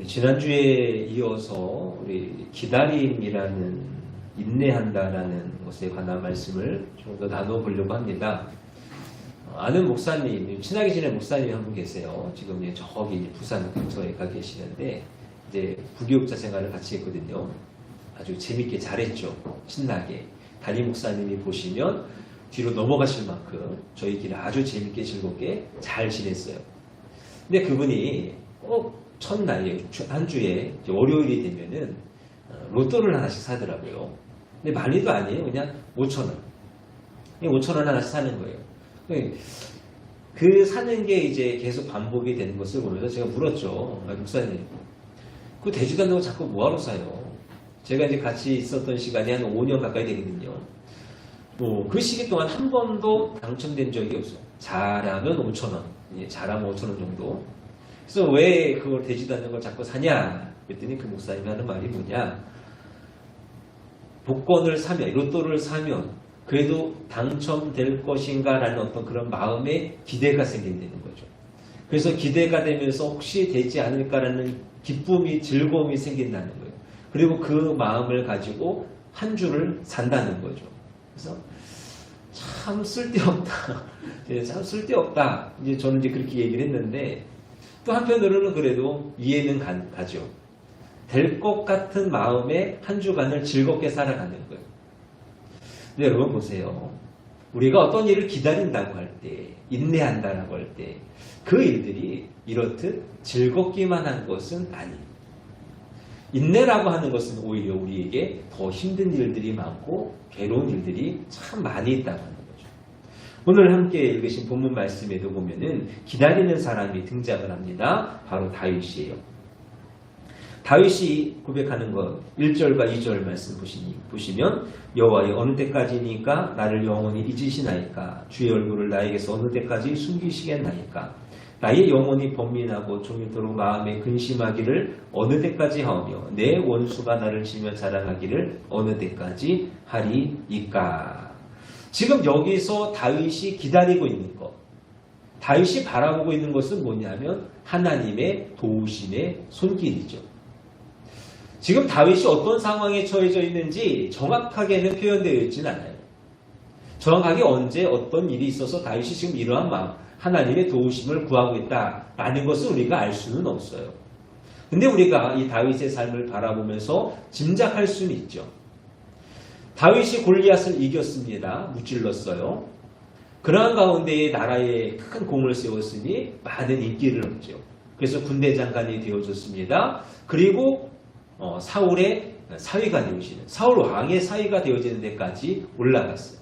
지난주에 이어서 우리 기다림이라는 인내한다라는 것에 관한 말씀을 좀 더 나눠보려고 합니다. 아는 목사님, 친하게 지낸 목사님이 한 분 계세요. 지금 저기 부산 근처에 가 계시는데 이제 부교육자 생활을 같이 했거든요. 아주 재밌게 잘했죠. 신나게. 담임 목사님이 보시면 뒤로 넘어가실 만큼 저희 길을 아주 재밌게 즐겁게 잘 지냈어요. 근데 그분이 첫날, 한 주에 월요일이 되면은 로또를 하나씩 사더라고요. 근데 많이도 아니에요. 그냥 5,000원. 5,000원 하나씩 사는 거예요. 그 사는 게 이제 계속 반복이 되는 것을 보면서 제가 물었죠. 목사님, 그거 되지도 않는 거 자꾸 뭐하러 사요? 제가 이제 같이 있었던 시간이 한 5년 가까이 되거든요. 그 시기 동안 한 번도 당첨된 적이 없어요. 잘하면 5,000원. 잘하면 5,000원 정도. 그래서 왜 그걸 되지도 않는 걸 자꾸 사냐? 그랬더니 그 목사님이 하는 말이 뭐냐? 복권을 사면, 로또를 사면 그래도 당첨될 것인가 라는 어떤 그런 마음의 기대가 생긴다는 거죠. 그래서 기대가 되면서 혹시 되지 않을까라는 기쁨이, 즐거움이 생긴다는 거예요. 그리고 그 마음을 가지고 한 주를 산다는 거죠. 그래서 참 쓸데없다. 참 쓸데없다. 이제 저는 이제 그렇게 얘기를 했는데 또 한편으로는 그래도 이해는 가죠. 될 것 같은 마음에 한 주간을 즐겁게 살아가는 거예요. 근데 여러분 보세요. 우리가 어떤 일을 기다린다고 할 때, 인내한다라고 할 때, 그 일들이 이렇듯 즐겁기만 한 것은 아니에요. 인내라고 하는 것은 오히려 우리에게 더 힘든 일들이 많고 괴로운 일들이 참 많이 있다고 하는 거죠. 오늘 함께 읽으신 본문 말씀에도 보면은 기다리는 사람이 등장을 합니다. 바로 다윗이에요. 다윗이 고백하는 것 1절과 2절 말씀 보시면 여호와여 어느 때까지니까 나를 영원히 잊으시나이까 주의 얼굴을 나에게서 어느 때까지 숨기시겠나이까 나의 영혼이 번민하고 종일토록 마음에 근심하기를 어느 때까지 하오며 내 원수가 나를 치며 자랑하기를 어느 때까지 하리이까. 지금 여기서 다윗이 기다리고 있는 것, 다윗이 바라보고 있는 것은 뭐냐면 하나님의 도우심의 손길이죠. 지금 다윗이 어떤 상황에 처해져 있는지 정확하게는 표현되어 있지는 않아요. 정확하게 언제 어떤 일이 있어서 다윗이 지금 이러한 마음, 하나님의 도우심을 구하고 있다라는 것을 우리가 알 수는 없어요. 근데 우리가 이 다윗의 삶을 바라보면서 짐작할 수는 있죠. 다윗이 골리앗을 이겼습니다. 무찔렀어요. 그러한 가운데에 나라에 큰 공을 세웠으니 많은 인기를 얻죠. 그래서 군대 장관이 되어졌습니다. 그리고 사울의 사위가 되어지는, 사울 왕의 사위가 되어지는 데까지 올라갔어요.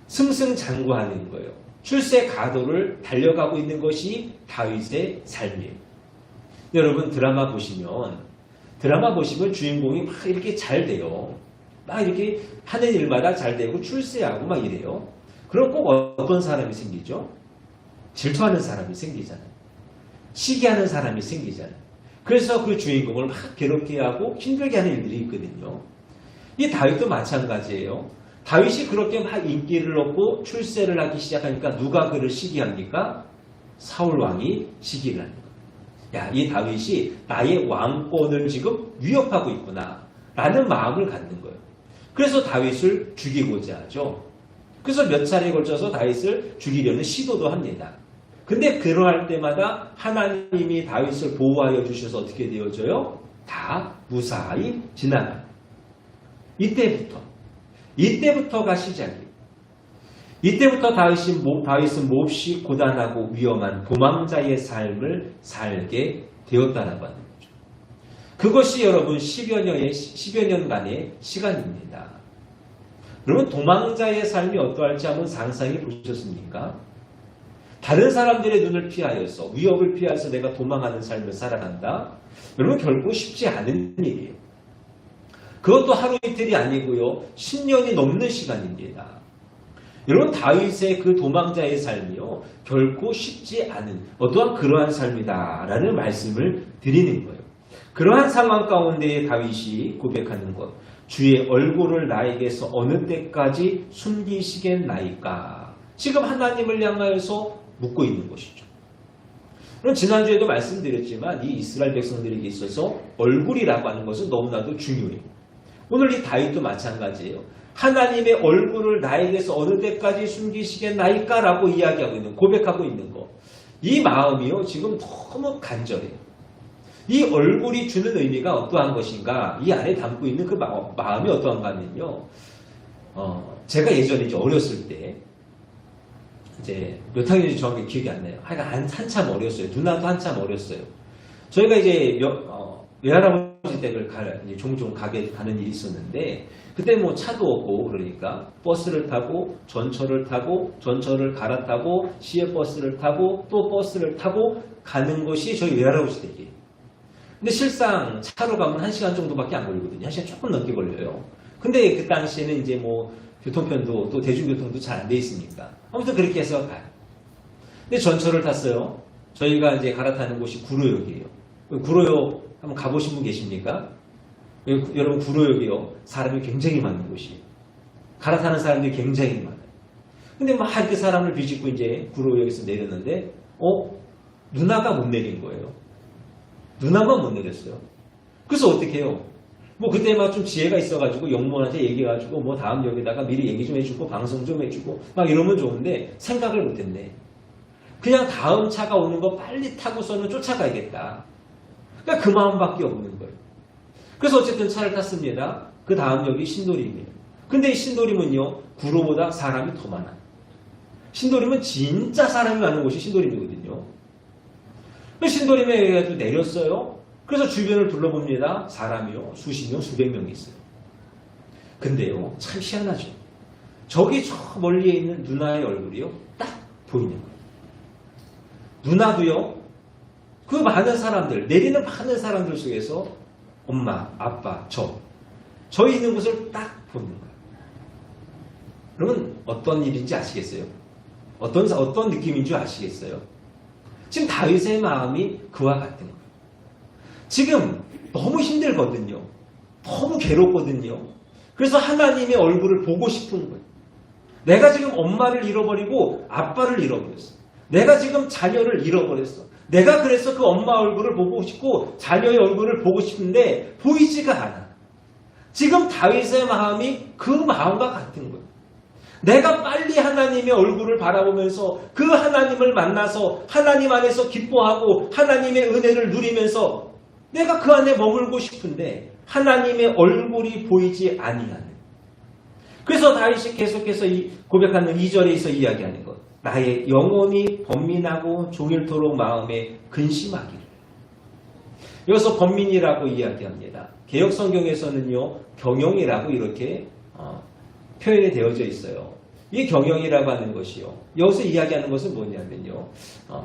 승승장구하는 거예요. 출세 가도를 달려가고 있는 것이 다윗의 삶이에요. 여러분 드라마 보시면 주인공이 막 이렇게 잘 돼요. 막 이렇게 하는 일마다 잘 되고 출세하고 막 이래요. 그럼 꼭 어떤 사람이 생기죠? 질투하는 사람이 생기잖아요. 시기하는 사람이 생기잖아요. 그래서 그 주인공을 막 괴롭게 하고 힘들게 하는 일들이 있거든요. 이 다윗도 마찬가지예요. 다윗이 그렇게 막 인기를 얻고 출세를 하기 시작하니까 누가 그를 시기합니까? 사울 왕이 시기를 하는 거예요. 야, 이 다윗이 나의 왕권을 지금 위협하고 있구나 라는 마음을 갖는 거예요. 그래서 다윗을 죽이고자 하죠. 그래서 몇 차례에 걸쳐서 다윗을 죽이려는 시도도 합니다. 근데 그러할 때마다 하나님이 다윗을 보호하여 주셔서 어떻게 되어져요? 다 무사히 지나가요. 이때부터가 시작이에요. 이때부터 다윗은 몹시 고단하고 위험한 도망자의 삶을 살게 되었다라고 하는 거죠. 그것이 여러분 10여 년간의 시간입니다. 여러분 도망자의 삶이 어떠할지 한번 상상해 보셨습니까? 다른 사람들의 눈을 피하여서 위협을 피해서 내가 도망하는 삶을 살아간다. 여러분 결코 쉽지 않은 일이에요. 그것도 하루 이틀이 아니고요. 10년이 넘는 시간입니다. 여러분 다윗의 그 도망자의 삶이요. 결코 쉽지 않은 어떠한 그러한 삶이다라는 말씀을 드리는 거예요. 그러한 상황 가운데 다윗이 고백하는 것. 주의 얼굴을 나에게서 어느 때까지 숨기시겠나이까. 지금 하나님을 향하여서 묻고 있는 것이죠. 그럼 지난주에도 말씀드렸지만 이 이스라엘 백성들에게 있어서 얼굴이라고 하는 것은 너무나도 중요해요. 오늘 이 다윗도 마찬가지예요. 하나님의 얼굴을 나에게서 어느 때까지 숨기시겠나이까? 라고 이야기하고 있는, 고백하고 있는 거. 이 마음이요, 지금 너무 간절해요. 이 얼굴이 주는 의미가 어떠한 것인가? 이 안에 담고 있는 그 마음이 어떠한가 하면요. 제가 예전에 이제 어렸을 때, 이제 몇 학년인지 정확히 기억이 안 나요. 하여간 한참 어렸어요. 누나도 한참 어렸어요. 저희가 이제 외할아버지 댁을 종종 가는 일이 있었는데, 그때 뭐 차도 없고 그러니까 버스를 타고 전철을 타고 전철을 갈아타고 시외버스를 타고 또 버스를 타고 가는 것이 저희 외할아버지 댁이에요. 근데 실상 차로 가면 1시간 정도밖에 안 걸리거든요. 1시간 조금 넘게 걸려요. 근데 그 당시에는 이제 뭐 교통편도 또 대중교통도 잘 안 돼 있으니까 아무튼 그렇게 해서 가요. 근데 전철을 탔어요. 저희가 이제 갈아타는 곳이 구로역이에요. 구로역 한번 가보신 분 계십니까? 여러분 구로역이요. 사람이 굉장히 많은 곳이에요. 갈아타는 사람들이 굉장히 많아요. 근데 막 이렇게 사람을 비집고 이제 구로역에서 내렸는데 누나가 못 내린 거예요. 누나만 못 내렸어요. 그래서 어떻게 해요? 뭐 그때 막 좀 지혜가 있어가지고 영무원한테 얘기해가지고 뭐 다음 역에다가 미리 얘기 좀 해주고 방송 좀 해주고 막 이러면 좋은데 생각을 못했네. 그냥 다음 차가 오는 거 빨리 타고서는 쫓아가야겠다. 그러니까 그 마음밖에 없는 거예요. 그래서 어쨌든 차를 탔습니다. 그 다음 역이 신도림이에요. 근데 이 신도림은요, 구로보다 사람이 더 많아요. 신도림은 진짜 사람이 많은 곳이 신도림이거든요. 신도림에 내렸어요. 그래서 주변을 둘러봅니다. 사람이요, 수십 명, 수백 명이 있어요. 근데요, 참 희한하죠. 저기 저 멀리에 있는 누나의 얼굴이요, 딱 보이는 거예요. 누나도요, 그 많은 사람들, 내리는 많은 사람들 속에서 엄마, 아빠, 저 있는 곳을 딱 보는 거예요. 그러면 어떤 일인지 아시겠어요? 어떤 느낌인 줄 아시겠어요? 지금 다윗의 마음이 그와 같은 거예요. 지금 너무 힘들거든요. 너무 괴롭거든요. 그래서 하나님의 얼굴을 보고 싶은 거예요. 내가 지금 엄마를 잃어버리고 아빠를 잃어버렸어. 내가 지금 자녀를 잃어버렸어. 내가 그래서 그 엄마 얼굴을 보고 싶고 자녀의 얼굴을 보고 싶은데 보이지가 않아. 지금 다윗의 마음이 그 마음과 같은 거예요. 내가 빨리 하나님의 얼굴을 바라보면서 그 하나님을 만나서 하나님 안에서 기뻐하고 하나님의 은혜를 누리면서 내가 그 안에 머물고 싶은데 하나님의 얼굴이 보이지 아니하는. 그래서 다윗이 계속해서 고백하는 2절에서 이야기하는 것. 나의 영혼이 번민하고 종일토록 마음에 근심하기를. 여기서 번민이라고 이야기합니다. 개역성경에서는요, 경영이라고 이렇게 표현이 되어져 있어요. 이 경영이라고 하는 것이요. 여기서 이야기하는 것은 뭐냐면요.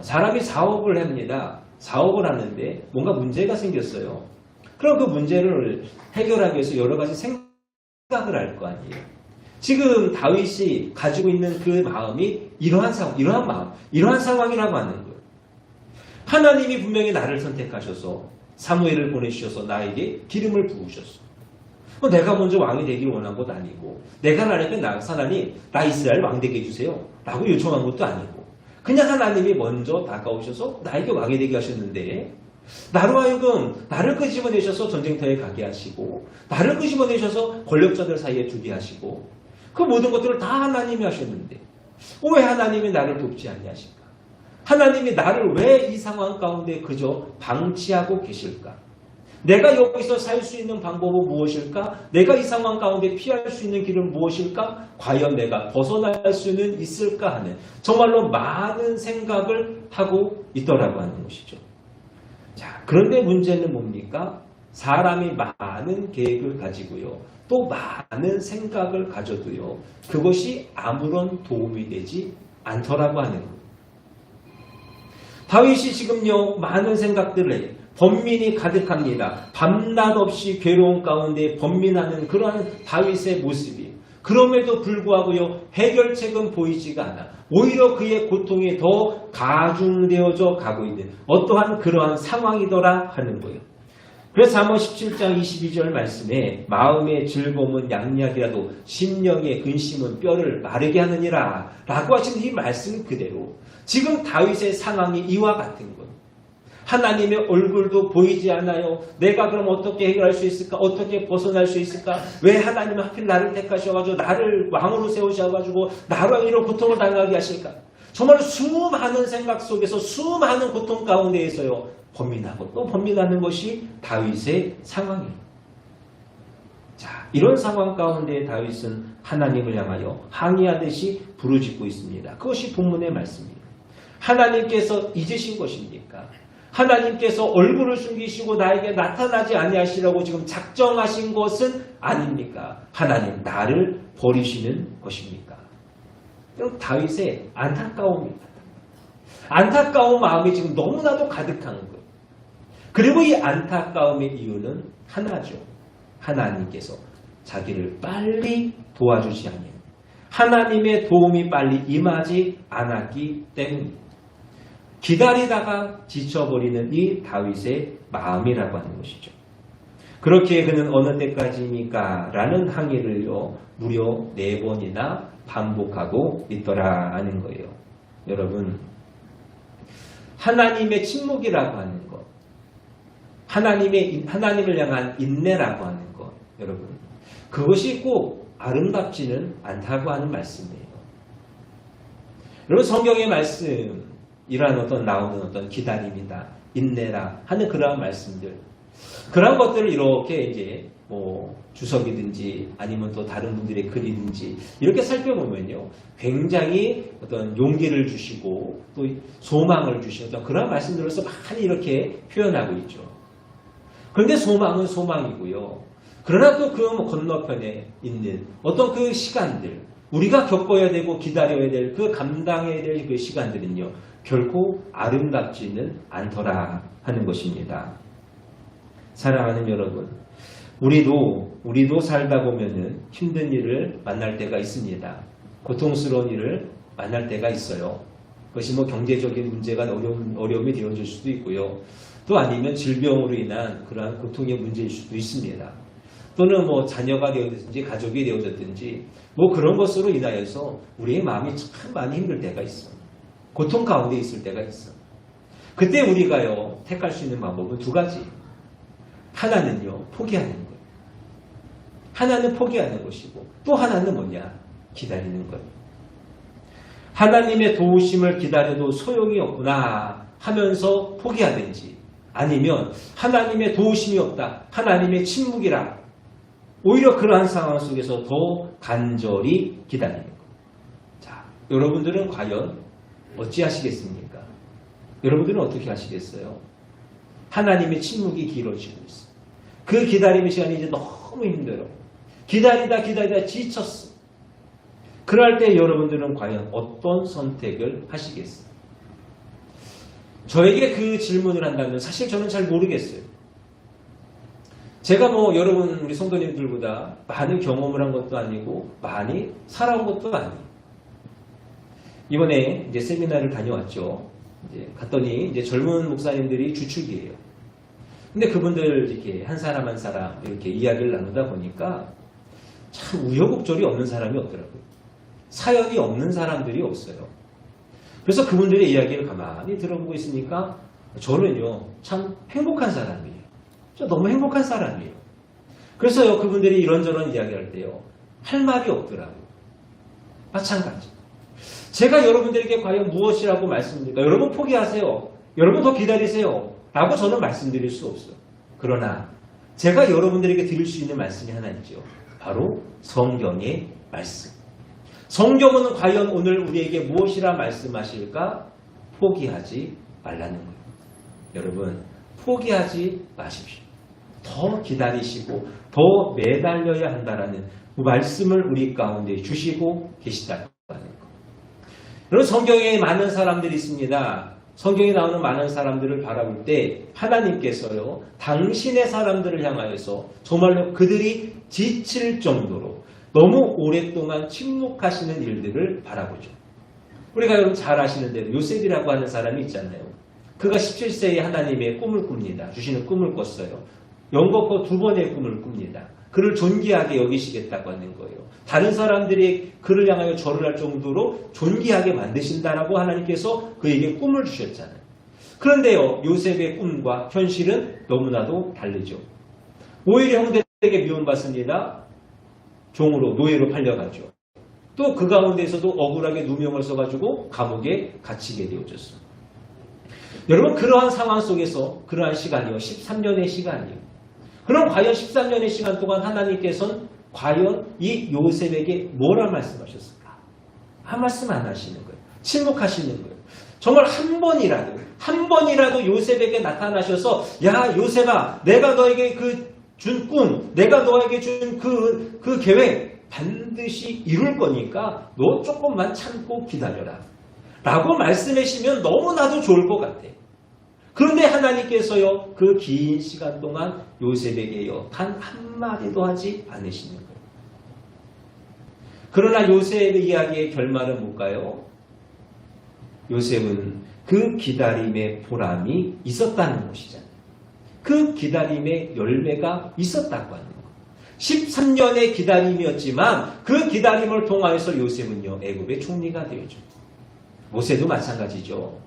사람이 사업을 합니다. 사업을 하는데 뭔가 문제가 생겼어요. 그럼 그 문제를 해결하기 위해서 여러 가지 생각을 할 거 아니에요. 지금 다윗이 가지고 있는 그 마음이 이러한 상황이라고 하는 거예요. 하나님이 분명히 나를 선택하셔서 사무엘을 보내주셔서 나에게 기름을 부으셨어. 내가 먼저 왕이 되길 원한 것도 아니고 내가 하나님께 하나님 나 이스라엘 왕 되게 해주세요 라고 요청한 것도 아니고 그냥 하나님이 먼저 다가오셔서 나에게 왕이 되게 하셨는데 나로 하여금 나를 끄집어내셔서 전쟁터에 가게 하시고 나를 끄집어내셔서 권력자들 사이에 두게 하시고 그 모든 것들을 다 하나님이 하셨는데 왜 하나님이 나를 돕지 아니하실까? 하나님이 나를 왜 이 상황 가운데 그저 방치하고 계실까? 내가 여기서 살 수 있는 방법은 무엇일까? 내가 이 상황 가운데 피할 수 있는 길은 무엇일까? 과연 내가 벗어날 수는 있을까 하는 정말로 많은 생각을 하고 있더라고 하는 것이죠. 자, 그런데 문제는 뭡니까? 사람이 많은 계획을 가지고요. 또 많은 생각을 가져도요. 그것이 아무런 도움이 되지 않더라고 하는 거예요. 다윗이 지금요. 많은 생각들을 해요. 번민이 가득합니다. 밤낮 없이 괴로운 가운데 번민하는 그러한 다윗의 모습이 그럼에도 불구하고요. 해결책은 보이지가 않아. 오히려 그의 고통이 더 가중되어져 가고 있는 어떠한 그러한 상황이더라 하는 거예요. 그래서 잠언 17장 22절 말씀에 마음의 즐거움은 양약이라도 심령의 근심은 뼈를 마르게 하느니라 라고 하신 이 말씀 그대로 지금 다윗의 상황이 이와 같은 거예요. 하나님의 얼굴도 보이지 않아요. 내가 그럼 어떻게 해결할 수 있을까? 어떻게 벗어날 수 있을까? 왜 하나님은 하필 나를 택하셔가지고 나를 왕으로 세우셔가지고 나로 이런 고통을 당하게 하실까? 정말 수많은 생각 속에서 수많은 고통 가운데에서요. 번민하고 또 번민하는 것이 다윗의 상황이에요. 자, 이런 상황 가운데 다윗은 하나님을 향하여 항의하듯이 부르짖고 있습니다. 그것이 본문의 말씀입니다. 하나님께서 잊으신 것입니까? 하나님께서 얼굴을 숨기시고 나에게 나타나지 아니하시라고 지금 작정하신 것은 아닙니까? 하나님 나를 버리시는 것입니까? 다윗의 안타까움입니다. 안타까운 마음이 지금 너무나도 가득한 거예요. 그리고 이 안타까움의 이유는 하나죠. 하나님께서 자기를 빨리 도와주지 않는 하나님의 도움이 빨리 임하지 않았기 때문입니다. 기다리다가 지쳐버리는 이 다윗의 마음이라고 하는 것이죠. 그렇게 그는 어느 때까지입니까? 라는 항의를요. 무려 4번이나 반복하고 있더라 하는 거예요. 여러분, 하나님의 침묵이라고 하는 것, 하나님을 향한 인내라고 하는 것, 여러분, 그것이 꼭 아름답지는 않다고 하는 말씀이에요. 여러분, 성경의 말씀, 이러한 나오는 어떤 기다림이다, 인내라 하는 그러한 말씀들, 그러한 것들을 이렇게 이제 주석이든지 아니면 또 다른 분들의 글이든지 이렇게 살펴보면요, 굉장히 어떤 용기를 주시고 또 소망을 주시는 어떤 그러한 말씀들로서 많이 이렇게 표현하고 있죠. 그런데 소망은 소망이고요. 그러나 또 그 건너편에 있는 어떤 그 시간들, 우리가 겪어야 되고 기다려야 될 그 감당해야 될 그 시간들은요, 결코 아름답지는 않더라 하는 것입니다. 사랑하는 여러분, 우리도 살다 보면은 힘든 일을 만날 때가 있습니다. 고통스러운 일을 만날 때가 있어요. 그것이 경제적인 문제가 어려움이 되어질 수도 있고요. 또 아니면 질병으로 인한 그러한 고통의 문제일 수도 있습니다. 또는 자녀가 되어졌든지 가족이 되어졌든지 그런 것으로 인하여서 우리의 마음이 참 많이 힘들 때가 있어. 고통 가운데 있을 때가 있어. 그때 우리가요, 택할 수 있는 방법은 2가지. 하나는요, 포기하는 거예요. 하나는 포기하는 것이고, 또 하나는 뭐냐? 기다리는 거예요. 하나님의 도우심을 기다려도 소용이 없구나 하면서 포기하든지, 아니면 하나님의 도우심이 없다, 하나님의 침묵이라, 오히려 그러한 상황 속에서 더 간절히 기다리는 거예요. 자, 여러분들은 과연 어찌하시겠습니까? 여러분들은 어떻게 하시겠어요? 하나님의 침묵이 길어지고 있어요. 그 기다림의 시간이 이제 너무 힘들어. 기다리다 지쳤어. 그럴 때 여러분들은 과연 어떤 선택을 하시겠어요? 저에게 그 질문을 한다면 사실 저는 잘 모르겠어요. 제가 여러분 우리 성도님들보다 많은 경험을 한 것도 아니고 많이 살아온 것도 아니에요. 이번에 이제 세미나를 다녀왔죠. 이제 갔더니 이제 젊은 목사님들이 주축이에요. 근데 그분들 이렇게 한 사람 한 사람 이렇게 이야기를 나누다 보니까 참 우여곡절이 없는 사람이 없더라고요. 사연이 없는 사람들이 없어요. 그래서 그분들의 이야기를 가만히 들어보고 있으니까 저는요, 참 행복한 사람이에요. 너무 행복한 사람이에요. 그래서요, 그분들이 이런저런 이야기할 때요, 할 말이 없더라고요. 마찬가지. 제가 여러분들에게 과연 무엇이라고 말씀드릴까? 여러분 포기하세요. 여러분 더 기다리세요. 라고 저는 말씀드릴 수 없어요. 그러나 제가 여러분들에게 드릴 수 있는 말씀이 하나 있죠. 바로 성경의 말씀. 성경은 과연 오늘 우리에게 무엇이라 말씀하실까? 포기하지 말라는 거예요. 여러분, 포기하지 마십시오. 더 기다리시고 더 매달려야 한다라는 그 말씀을 우리 가운데 주시고 계시다는 거예요. 여러분, 성경에 많은 사람들이 있습니다. 성경에 나오는 많은 사람들을 바라볼 때 하나님께서요, 당신의 사람들을 향하여서 정말로 그들이 지칠 정도로 너무 오랫동안 침묵하시는 일들을 바라보죠. 우리가 여러분 잘 아시는 대로 요셉이라고 하는 사람이 있잖아요. 그가 17세에 하나님의 꿈을 꿉니다. 주시는 꿈을 꿨어요. 연거푸 2번의 꿈을 꿉니다. 그를 존귀하게 여기시겠다고 하는 거예요. 다른 사람들이 그를 향하여 절을 할 정도로 존귀하게 만드신다라고 하나님께서 그에게 꿈을 주셨잖아요. 그런데요, 요셉의 꿈과 현실은 너무나도 다르죠. 오히려 형들에게 미움받습니다. 종으로, 노예로 팔려가죠. 또 그 가운데에서도 억울하게 누명을 써가지고 감옥에 갇히게 되어졌어요. 여러분, 그러한 상황 속에서 그러한 시간이요, 13년의 시간이요. 그럼 과연 13년의 시간 동안 하나님께서는 과연 이 요셉에게 뭐라 말씀하셨을까? 한 말씀 안 하시는 거예요. 침묵하시는 거예요. 정말 한 번이라도 요셉에게 나타나셔서, 야, 요셉아, 내가 너에게 준 꿈, 내가 너에게 준 그 계획 반드시 이룰 거니까 너 조금만 참고 기다려라 라고 말씀하시면 너무나도 좋을 것 같아. 그런데 하나님께서요, 그 긴 시간 동안 요셉에게요, 단 한마디도 하지 않으시는 거예요. 그러나 요셉의 이야기의 결말은 뭘까요? 요셉은 그 기다림의 보람이 있었다는 것이잖아요. 그 기다림의 열매가 있었다고 하는 거예요. 13년의 기다림이었지만 그 기다림을 통하여서 요셉은요, 애굽의 총리가 되었죠. 모세도 마찬가지죠.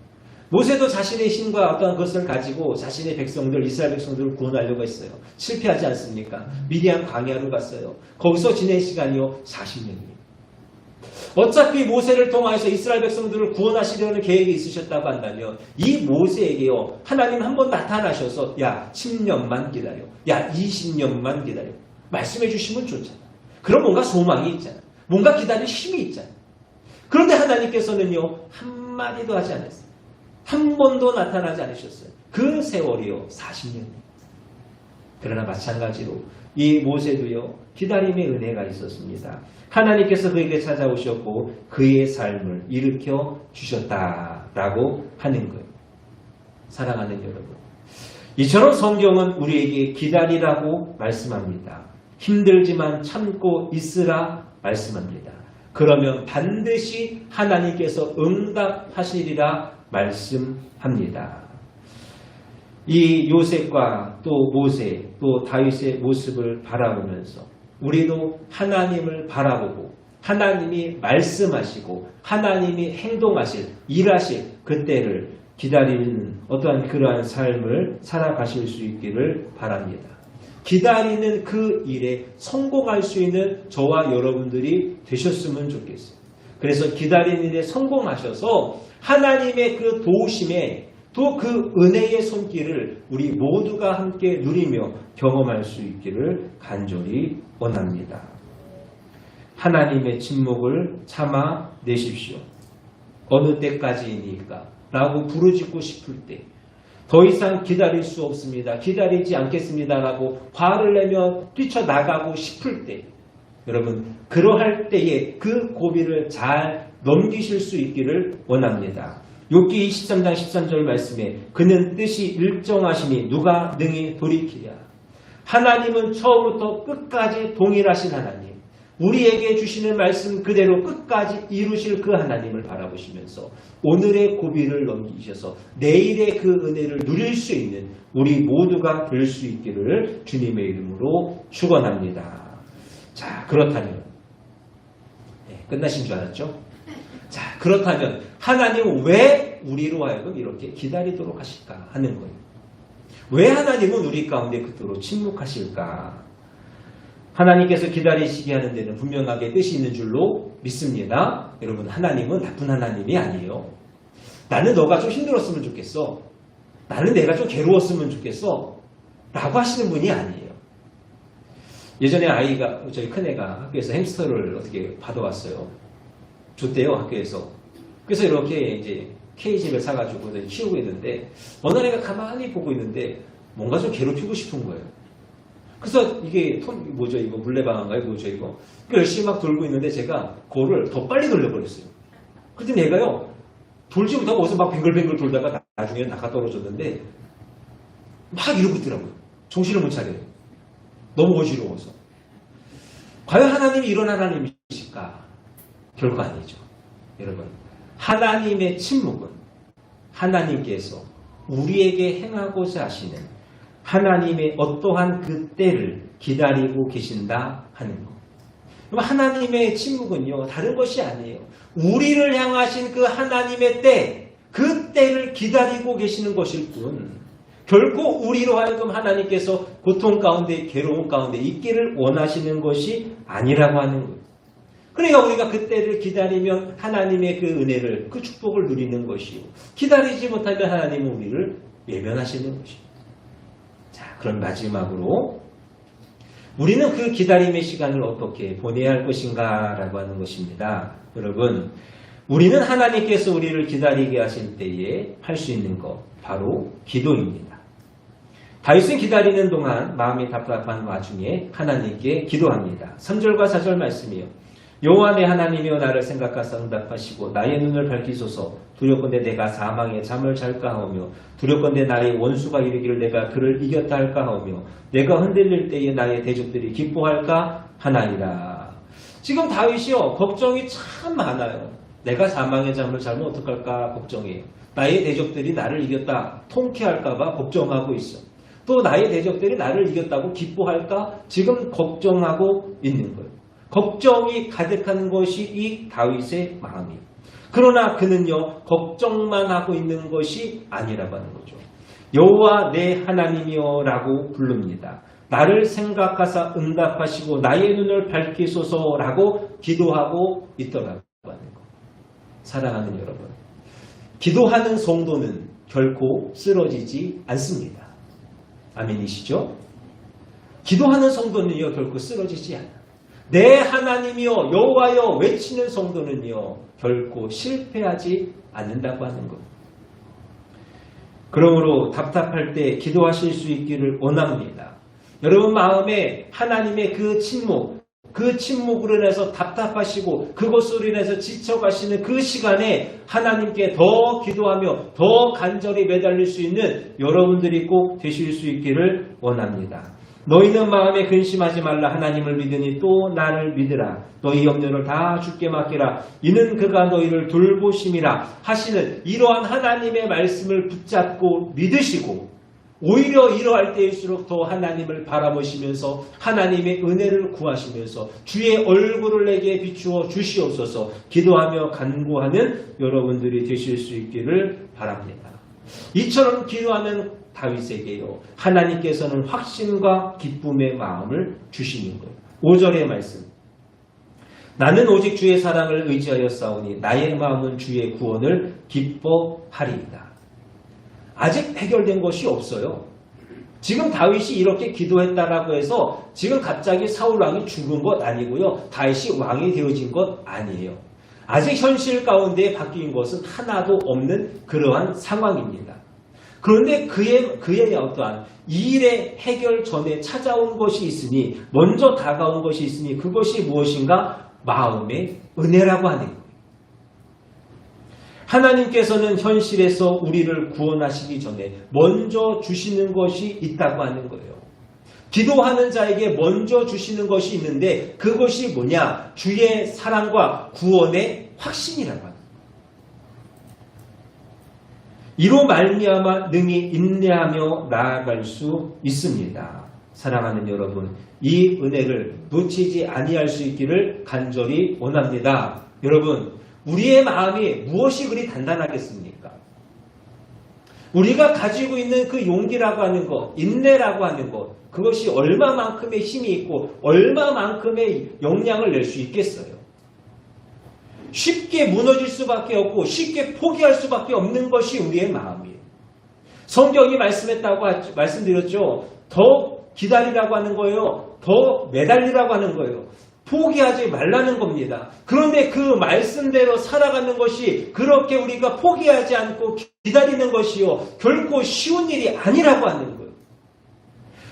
모세도 자신의 힘과 어떠한 것을 가지고 자신의 백성들, 이스라엘 백성들을 구원하려고 했어요. 실패하지 않습니까? 미디안 광야로 갔어요. 거기서 지낸 시간이요, 40년이에요. 어차피 모세를 통해서 이스라엘 백성들을 구원하시려는 계획이 있으셨다고 한다면 이 모세에게요, 하나님 한번 나타나셔서 야, 10년만 기다려, 야, 20년만 기다려 말씀해 주시면 좋잖아. 그럼 뭔가 소망이 있잖아. 뭔가 기다릴 힘이 있잖아. 그런데 하나님께서는요, 한마디도 하지 않았어요. 한 번도 나타나지 않으셨어요. 그 세월이요, 40년이에요. 그러나 마찬가지로 이 모세도요, 기다림의 은혜가 있었습니다. 하나님께서 그에게 찾아오셨고 그의 삶을 일으켜 주셨다라고 하는 거예요. 사랑하는 여러분, 이처럼 성경은 우리에게 기다리라고 말씀합니다. 힘들지만 참고 있으라 말씀합니다. 그러면 반드시 하나님께서 응답하시리라 말씀합니다. 이 요셉과 또 모세, 또 다윗의 모습을 바라보면서 우리도 하나님을 바라보고 하나님이 말씀하시고 하나님이 행동하실, 일하실 그때를 기다리는 어떠한 그러한 삶을 살아가실 수 있기를 바랍니다. 기다리는 그 일에 성공할 수 있는 저와 여러분들이 되셨으면 좋겠어요. 그래서 기다리는 일에 성공하셔서 하나님의 그 도우심에 또 그 은혜의 손길을 우리 모두가 함께 누리며 경험할 수 있기를 간절히 원합니다. 하나님의 침묵을 참아내십시오. 어느 때까지입니까? 라고 부르짖고 싶을 때, 더 이상 기다릴 수 없습니다, 기다리지 않겠습니다 라고 화를 내며 뛰쳐나가고 싶을 때, 여러분 그러할 때에 그 고비를 잘 넘기실 수 있기를 원합니다. 욥기 23장 13절 말씀에 그는 뜻이 일정하시니 누가 능히 돌이키랴. 하나님은 처음부터 끝까지 동일하신 하나님, 우리에게 주시는 말씀 그대로 끝까지 이루실 그 하나님을 바라보시면서 오늘의 고비를 넘기셔서 내일의 그 은혜를 누릴 수 있는 우리 모두가 될 수 있기를 주님의 이름으로 축원합니다. 자, 그렇다면 끝나신 줄 알았죠? 자, 그렇다면 하나님은 왜 우리로 하여금 이렇게 기다리도록 하실까 하는 거예요. 왜 하나님은 우리 가운데 그토록 침묵하실까? 하나님께서 기다리시게 하는 데는 분명하게 뜻이 있는 줄로 믿습니다. 여러분, 하나님은 나쁜 하나님이 아니에요. 나는 너가 좀 힘들었으면 좋겠어, 나는 내가 좀 괴로웠으면 좋겠어 라고 하시는 분이 아니에요. 예전에 아이가, 저희 큰애가 학교에서 햄스터를 어떻게 받아왔어요. 줬대요, 학교에서. 그래서 이렇게 이제 K집을 사가지고 키우고 있는데 어느 날 애가 가만히 보고 있는데 뭔가 좀 괴롭히고 싶은 거예요. 그래서 이게 뭐죠, 이거 물레방아인가요, 뭐죠 이거. 열심히 막 돌고 있는데 제가 그거를 더 빨리 돌려버렸어요. 그랬더니 얘가요, 돌지 못하고 어디서 막 뱅글뱅글 돌다가 나중에 나가 떨어졌는데 막 이러고 있더라고요. 정신을 못 차려요. 너무 어지러워서. 과연 하나님이 이런 하나님이실까? 결코 아니죠. 여러분, 하나님의 침묵은 하나님께서 우리에게 행하고자 하시는 하나님의 어떠한 그 때를 기다리고 계신다 하는 것. 하나님의 침묵은요, 다른 것이 아니에요. 우리를 향하신 그 하나님의 때, 그 그 때를 기다리고 계시는 것일 뿐 결코 우리로 하여금 하나님께서 고통 가운데 괴로움 가운데 있기를 원하시는 것이 아니라고 하는 거예요. 그러니까 우리가 그 때를 기다리면 하나님의 그 은혜를 그 축복을 누리는 것이요. 기다리지 못하면 하나님은 우리를 외면하시는 것입니다. 자, 그럼 마지막으로 우리는 그 기다림의 시간을 어떻게 보내야 할 것인가 라고 하는 것입니다. 여러분, 우리는 하나님께서 우리를 기다리게 하실 때에 할 수 있는 것 바로 기도입니다. 다윗은 기다리는 동안 마음이 답답한 와중에 하나님께 기도합니다. 3절과 4절 말씀이요. 여호와 내 하나님이여 나를 생각하사 응답하시고 나의 눈을 밝히소서. 두렵건대 내가 사망의 잠을 잘까 하오며 두렵건대 나의 원수가 이르기를 내가 그를 이겼다 할까 하오며 내가 흔들릴 때에 나의 대적들이 기뻐할까 하나이라. 지금 다윗이요 걱정이 참 많아요. 내가 사망의 잠을 자면 어떡할까 걱정해요. 나의 대적들이 나를 이겼다 통쾌할까 봐 걱정하고 있어. 또 나의 대적들이 나를 이겼다고 기뻐할까 지금 걱정하고 있는 거예요. 걱정이 가득한 것이 이 다윗의 마음이에요. 그러나 그는요 걱정만 하고 있는 것이 아니라고 하는 거죠. 여호와 내 하나님이여 라고 부릅니다. 나를 생각하사 응답하시고 나의 눈을 밝히소서 라고 기도하고 있더라고 하는 거. 사랑하는 여러분, 기도하는 성도는 결코 쓰러지지 않습니다. 아멘이시죠? 기도하는 성도는요 결코 쓰러지지 않아요. 내 하나님이여 여호와여 외치는 성도는요 결코 실패하지 않는다고 하는 것. 그러므로 답답할 때 기도하실 수 있기를 원합니다. 여러분 마음에 하나님의 그 침묵으로 인해서 답답하시고 그것으로 인해서 지쳐가시는 그 시간에 하나님께 더 기도하며 더 간절히 매달릴 수 있는 여러분들이 꼭 되실 수 있기를 원합니다. 너희는 마음에 근심하지 말라. 하나님을 믿으니 또 나를 믿으라. 너희 염려를 다 주께 맡기라. 이는 그가 너희를 돌보심이라 하시는 이러한 하나님의 말씀을 붙잡고 믿으시고 오히려 이러할 때일수록 더 하나님을 바라보시면서 하나님의 은혜를 구하시면서 주의 얼굴을 내게 비추어 주시옵소서 기도하며 간구하는 여러분들이 되실 수 있기를 바랍니다. 이처럼 기도하는 다윗에게요 하나님께서는 확신과 기쁨의 마음을 주시는 거예요. 5절의 말씀. 나는 오직 주의 사랑을 의지하여 싸우니 나의 마음은 주의 구원을 기뻐하리이다. 아직 해결된 것이 없어요. 지금 다윗이 이렇게 기도했다라고 해서 지금 갑자기 사울 왕이 죽은 것 아니고요. 다윗이 왕이 되어진 것 아니에요. 아직 현실 가운데 바뀐 것은 하나도 없는 그러한 상황입니다. 그런데 그의 어떠한 이 일의 해결 전에 찾아온 것이 있으니 먼저 다가온 것이 있으니 그것이 무엇인가? 마음의 은혜라고 하는 거예요. 하나님께서는 현실에서 우리를 구원하시기 전에 먼저 주시는 것이 있다고 하는 거예요. 기도하는 자에게 먼저 주시는 것이 있는데 그것이 뭐냐? 주의 사랑과 구원의 확신이라고 합니다. 이로 말미암아 능히 인내하며 나아갈 수 있습니다. 사랑하는 여러분, 이 은혜를 놓치지 아니할 수 있기를 간절히 원합니다. 여러분, 우리의 마음이 무엇이 그리 단단하겠습니까? 우리가 가지고 있는 그 용기라고 하는 것, 인내라고 하는 것, 그것이 얼마만큼의 힘이 있고 얼마만큼의 영향을 낼 수 있겠어요? 쉽게 무너질 수밖에 없고 쉽게 포기할 수밖에 없는 것이 우리의 마음이에요. 성경이 말씀드렸죠. 더 기다리라고 하는 거예요. 더 매달리라고 하는 거예요. 포기하지 말라는 겁니다. 그런데 그 말씀대로 살아가는 것이 그렇게 우리가 포기하지 않고 기다리는 것이요 결코 쉬운 일이 아니라고 하는 거예요.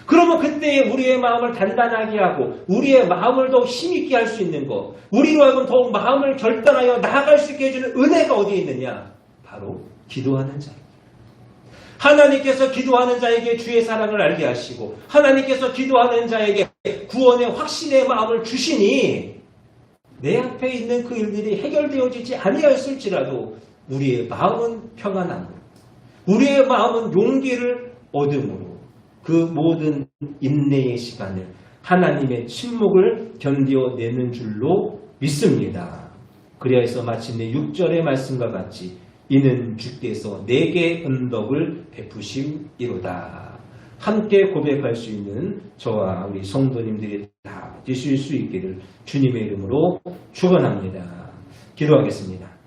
그러면 그때에 우리의 마음을 단단하게 하고 우리의 마음을 더욱 힘있게 할 수 있는 것, 우리로 하여금 더욱 마음을 결단하여 나아갈 수 있게 해주는 은혜가 어디에 있느냐? 바로 기도하는 자입니다. 하나님께서 기도하는 자에게 주의 사랑을 알게 하시고 하나님께서 기도하는 자에게 구원의 확신의 마음을 주시니 내 앞에 있는 그 일들이 해결되어지지 아니하였을지라도 우리의 마음은 평안함으로 우리의 마음은 용기를 얻음으로 그 모든 인내의 시간을 하나님의 침묵을 견뎌내는 줄로 믿습니다. 그리하여서 마침내 6절의 말씀과 같이 이는 주께서 내게 은덕을 베푸심이로다. 함께 고백할 수 있는 저와 우리 성도님들이 다 되실 수 있기를 주님의 이름으로 축원합니다. 기도하겠습니다.